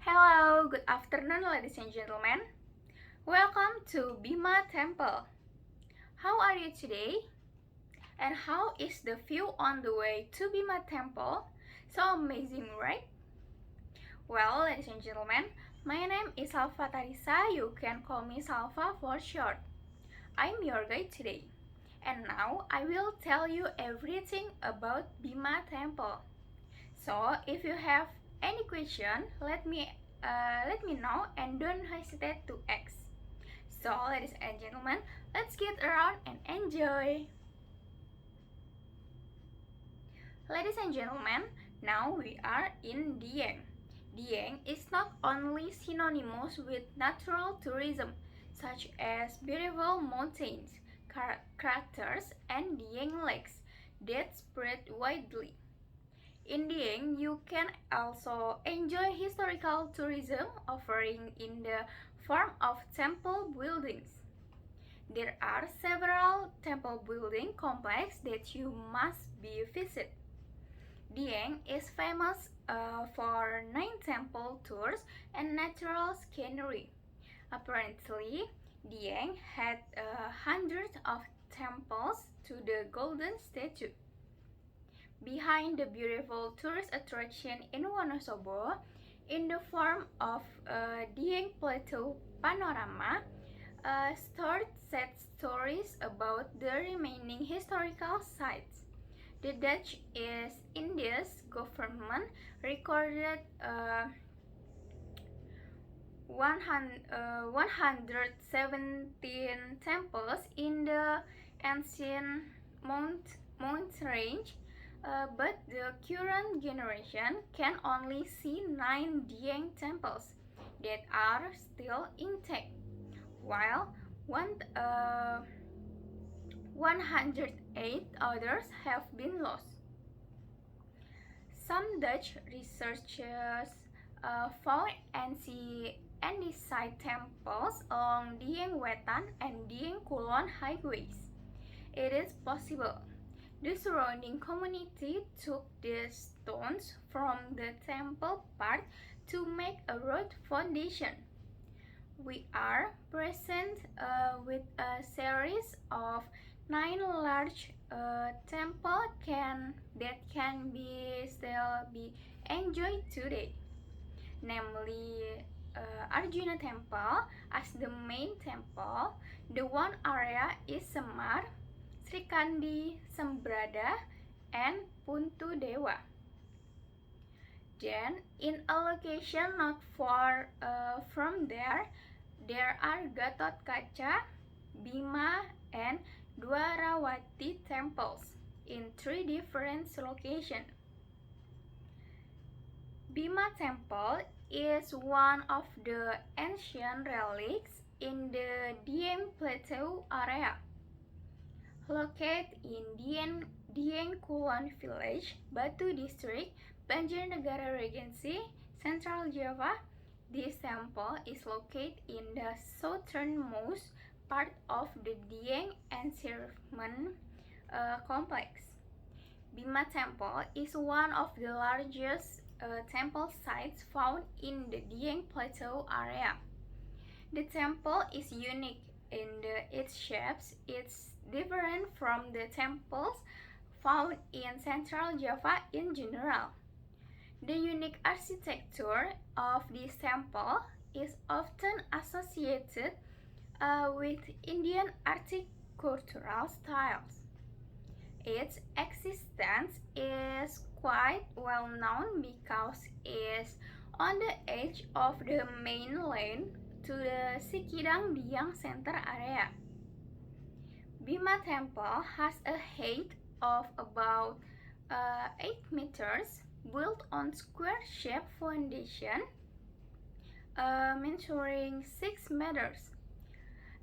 Hello, good afternoon, ladies and gentlemen. Welcome to Bima Temple. How are you today? And how is the view on the way to Bima Temple? So amazing, right? Well, ladies and gentlemen, my name is Salfa Tarisha. You can call me Salfa for short. I'm your guide today. And now I will tell you everything about Bima Temple. So if you have any question, let me know and don't hesitate to ask. So ladies and gentlemen, let's get around and enjoy. Ladies and gentlemen, now we are in Dieng. Dieng is not only synonymous with natural tourism, such as beautiful mountains, craters, and Dieng lakes that spread widely. In Dieng, you can also enjoy historical tourism offering in the form of temple buildings. There are several temple building complexes that you must be visit. Dieng is famous for 9 temple tours and natural scenery. Apparently, Dieng had hundreds of temples to the golden statue. Behind the beautiful tourist attraction in Wonosobo, in the form of Dieng Plateau Panorama, stored sad stories about the remaining historical sites. The Dutch East Indies government recorded 117 temples in the ancient Mount range, but the current generation can only see 9 Dieng temples that are still intact, while 108 others have been lost. Some Dutch researchers found andesite temples along Dieng Wetan and Dieng Kulon highways. It is possible the surrounding community took the stones from the temple part to make a road foundation. We are present with a series of 9 large temples that can still be enjoyed today, namely Arjuna Temple as the main temple. The one area is Semar, Candi, Sembrada, and Puntu Dewa. Then, in a location not far from there are Gatot Kaca, Bima, and Dwarawati temples in 3 different locations. Bima Temple is one of the ancient relics in the Dieng Plateau area. Located in Dieng Kulon Village, Batu District, Banjarnegara Regency, Central Java, this temple is located in the southernmost part of the Dieng Encirclement complex. Bima Temple is one of the largest temple sites found in the Dieng Plateau area. The temple is unique in its shapes. It's different from the temples found in Central Java in general. The unique architecture of this temple is often associated with Indian architectural styles. Its existence is quite well known because it's on the edge of the main lane to the Sikidang Dieng Center area. Bima Temple has a height of about 8 meters, built on square-shaped foundation measuring 6 meters.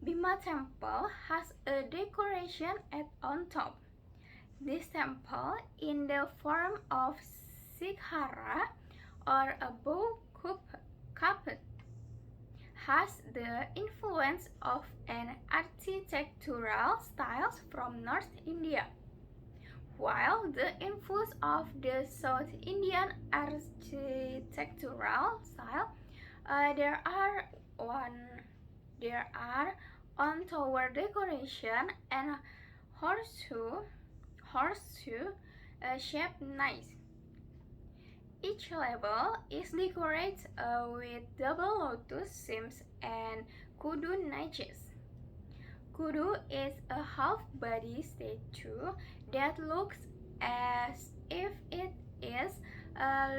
Bima Temple has a decoration on top. This temple, in the form of Sikhara or a bow cup, has the influence of an architectural styles from North India, while the influence of the South Indian architectural style There are on tower decoration and horseshoe shaped niche. Each level is decorated with double lotus seams and kudu niches. Kudu is a half-body statue that looks as if it is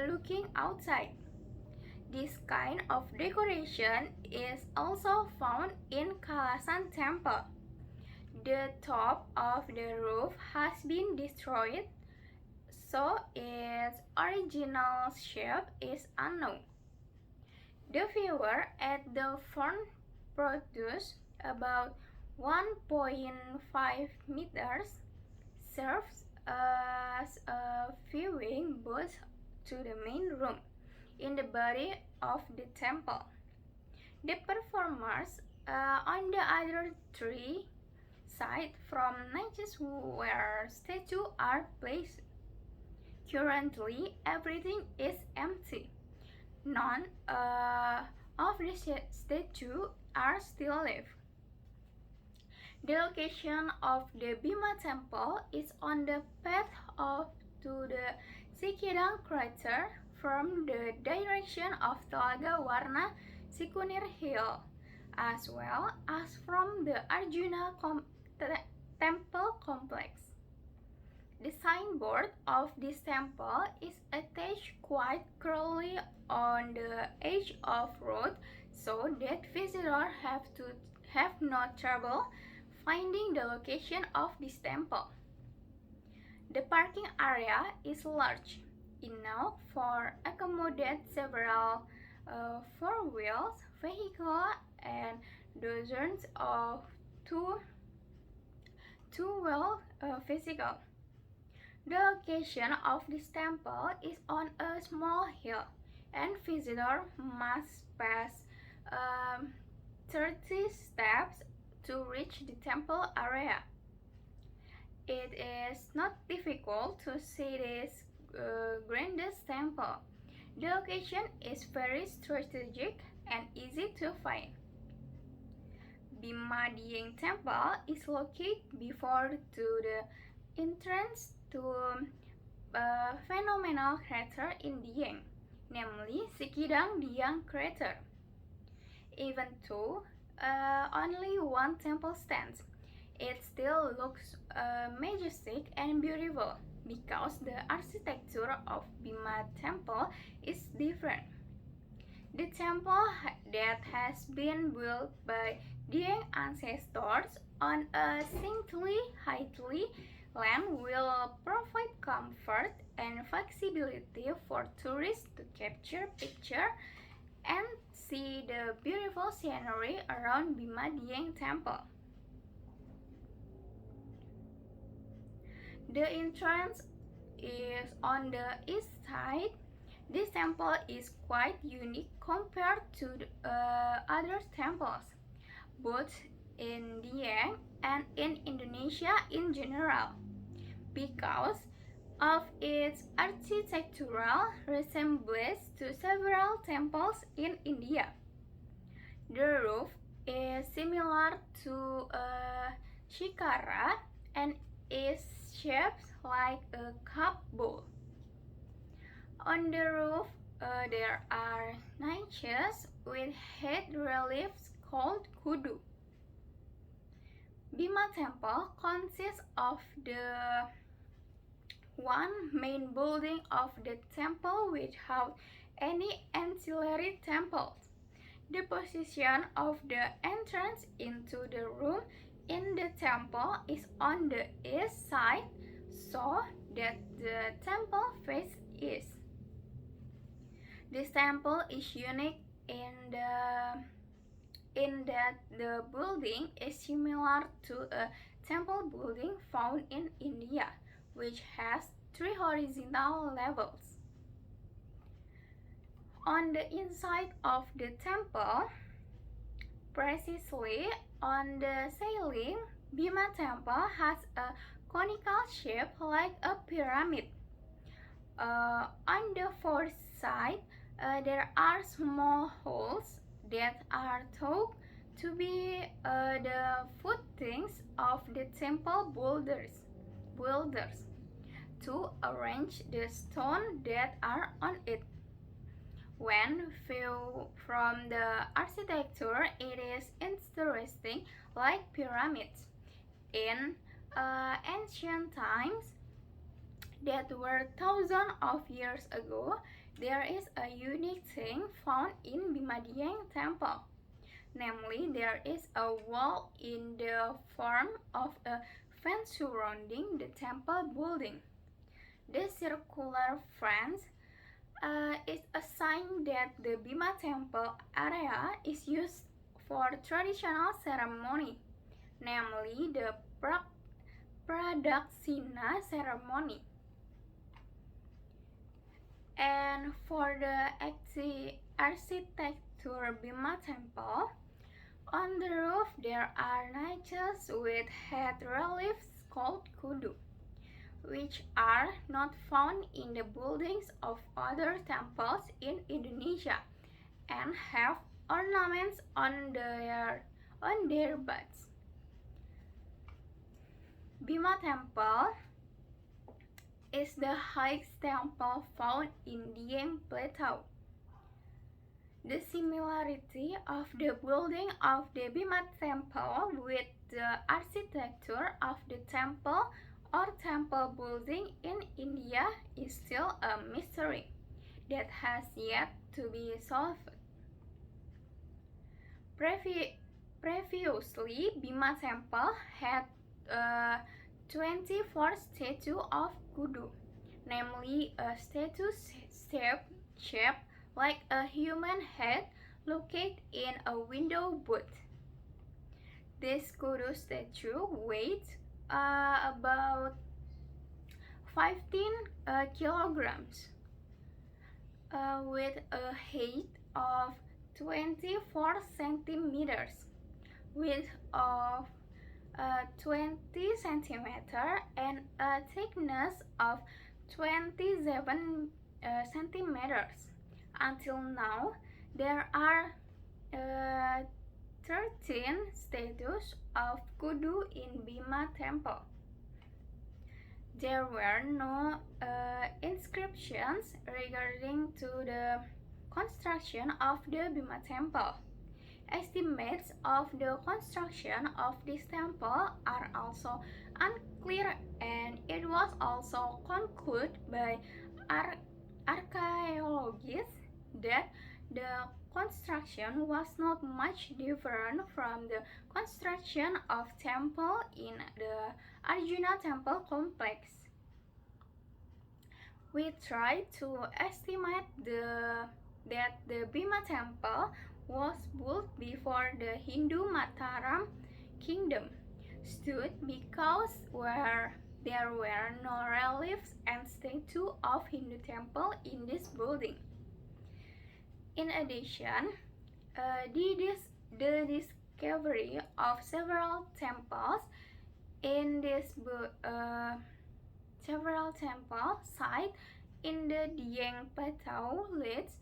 looking outside. This kind of decoration is also found in Kalasan Temple. The top of the roof has been destroyed, so its original shape is unknown. The viewer at the front produces about 1.5 meters, serves as a viewing booth to the main room in the body of the temple. The performers on the other three sides from niches where statues are placed. Currently, everything is empty. None of the statues are still left. The location of the Bima temple is on the path to the Sikidang crater from the direction of Telaga Warna Sikunir Hill, as well as from the Arjuna temple complex. The signboard of this temple is attached quite clearly on the edge of road so that visitors have no trouble finding the location of this temple. The parking area is large enough for accommodate several four-wheel vehicles and dozens of two-wheel vehicles. The location of this temple is on a small hill, and visitors must pass 30 steps to reach the temple area. It is not difficult to see this grandest temple. The location is very strategic and easy to find. Bima Dieng Temple is located before to the entrance to a phenomenal crater in Dieng, namely Sikidang Dieng crater. Even though only one temple stands, it still looks majestic and beautiful because the architecture of Bima temple is different. The temple that has been built by Dieng ancestors on a singly highly land will provide comfort and flexibility for tourists to capture pictures and see the beautiful scenery around Bima Dieng temple. The entrance is on the east side. This temple is quite unique compared to other temples, both in Dieng and in Indonesia in general, because of its architectural resemblance to several temples in India. The roof is similar to a shikara and is shaped like a cup bowl. On the roof, there are niches with head reliefs called kudu. Bima temple consists of the one main building of the temple without any ancillary temples. The position of the entrance into the room in the temple is on the east side, so that the temple faces east. This temple is unique in that the building is similar to a temple building found in India, which has 3 horizontal levels. On the inside of the temple, precisely on the ceiling, Bima temple has a conical shape like a pyramid. On the fourth side, There are small holes that are thought to be the footings of the temple builders to arrange the stone that are on it. When viewed from the architecture, it is interesting, like pyramids. In ancient times, that were thousands of years ago, there is a unique thing found in Bima temple. Namely, there is a wall in the form of a fence surrounding the temple building. This circular fence is a sign that the Bima temple area is used for traditional ceremony, namely the Pradakshina ceremony. And for the architecture Bima temple, on the roof there are niches with head reliefs called kudu, which are not found in the buildings of other temples in Indonesia and have ornaments on their butts. Bima temple is the highest temple found in Dieng Plateau. The similarity of the building of the Bima temple with the architecture of the temple or temple building in India is still a mystery that has yet to be solved. Previously, Bima temple had 24 statues of kudu, namely a statue shaped like a human head located in a window booth. This kudu statue weighs about 15 kilograms with a height of 24 centimeters, width of 20 centimeters, and a thickness of 27 centimeters. Until now, there are 13 statues of kudu in Bima temple. There were no inscriptions regarding to the construction of the Bima temple. Estimates of the construction of this temple are also unclear, and it was also concluded by archaeologists that the construction was not much different from the construction of temple in the Arjuna temple complex. We tried to estimate that the Bima temple was built before the Hindu Mataram kingdom stood because there were no reliefs and statues of Hindu temple in this building. In addition, the discovery of several temples in this several temple sites in the Dieng Plateau leads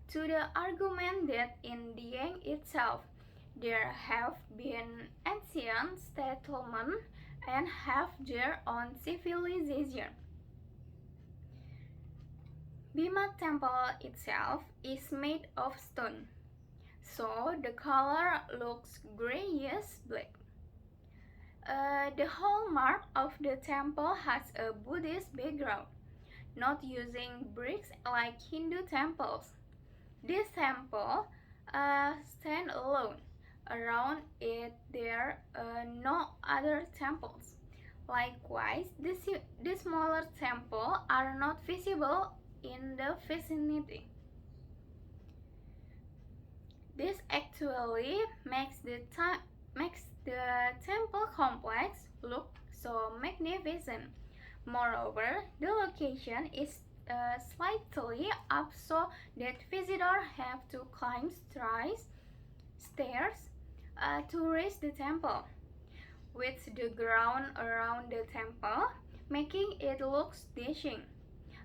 to the argument that in Dieng itself there have been ancient settlements and have their own civilization. Bima temple itself is made of stone, so the color looks grayish black. The hallmark of the temple has a Buddhist background, not using bricks like Hindu temples. This temple stands alone. Around it there are no other temples. Likewise, the smaller temples are not visible in the vicinity. This actually makes the temple complex look so magnificent. Moreover, the location is slightly up so that visitors have to climb stairs to reach the temple, with the ground around the temple making it look dashing.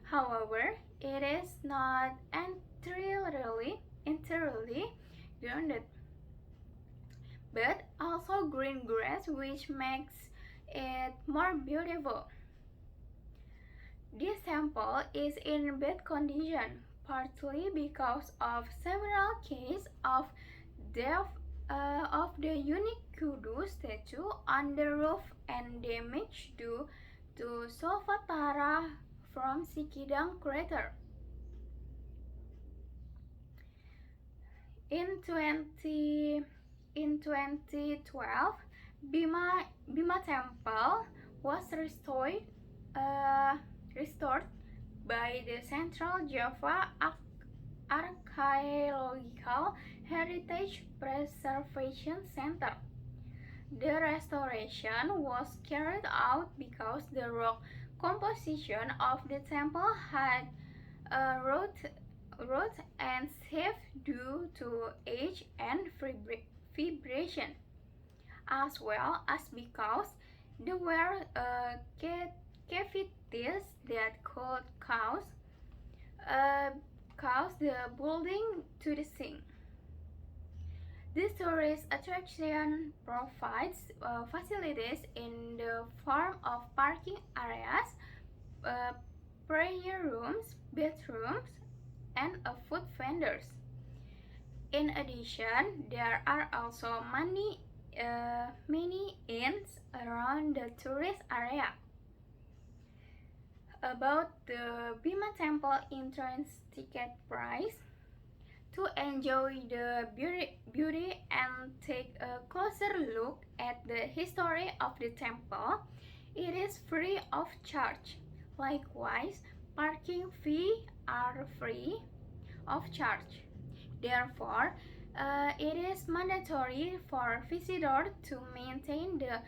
However, it is not entirely surrounded, but also green grass which makes it more beautiful. This temple is in bad condition, partly because of several cases of death of the unique kudu statue on the roof and damage due to salfa from Sikidang crater. In 2012, Bima Temple was restored by the Central Java Archaeological Heritage Preservation Center. The restoration was carried out because the rock composition of the temple had rot and shape due to age and vibration, as well as because there were cavities that could cause the building to sink. This tourist attraction provides facilities in the form of parking areas, prayer rooms, bathrooms, and food vendors. In addition, there are also many inns around the tourist area. About the Bima Temple entrance ticket price, to enjoy the beauty and take a closer look at the history of the temple, it is free of charge. Likewise, parking fees are free of charge. Therefore, it is mandatory for visitors to maintain the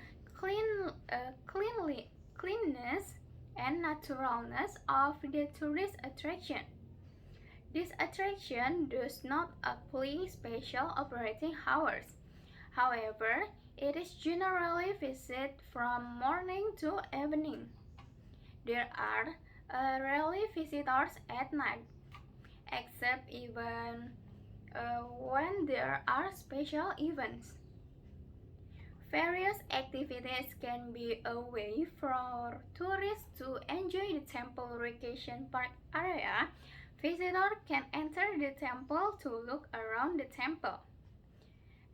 cleanliness and naturalness of the tourist attraction. This attraction does not apply special operating hours. However, it is generally visited from morning to evening. There are rarely visitors at night, except even when there are special events. Various activities can be a way for tourists to enjoy the temple vacation park area. Visitors can enter the temple to look around the temple,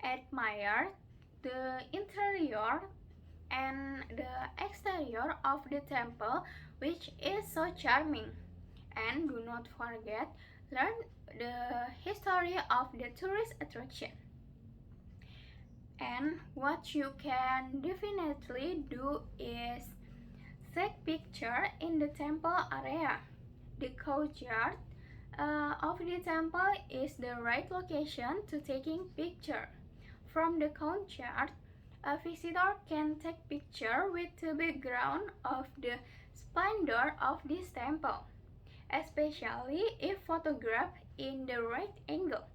admire the interior and the exterior of the temple, which is so charming, and do not forget, learn the history of the tourist attraction. And what you can definitely do is take picture in the temple area. The courtyard of the temple is the right location to taking picture. From the courtyard, a visitor can take picture with the background of the splendor of this temple, especially if photographed in the right angle.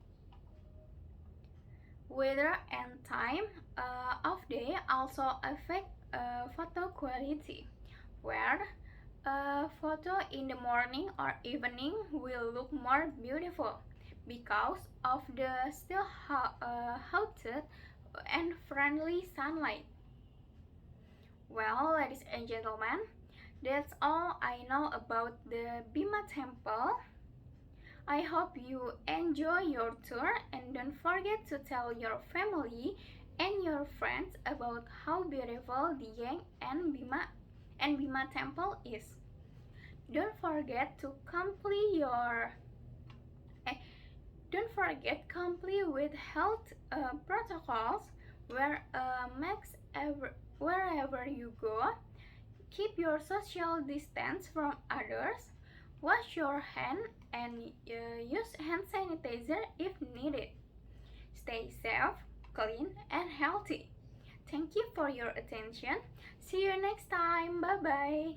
Weather and time of day also affect photo quality, where a photo in the morning or evening will look more beautiful because of the still hot and friendly sunlight. Well, ladies and gentlemen, that's all I know about the Bima Temple. I hope you enjoy your tour and don't forget to tell your family and your friends about how beautiful the Yang and Bima Temple is. Don't forget to complete with health protocols wherever you go. Keep your social distance from others. Wash your hands and use hand sanitizer if needed. Stay safe, clean, and healthy. Thank you for your attention. See you next time. Bye bye.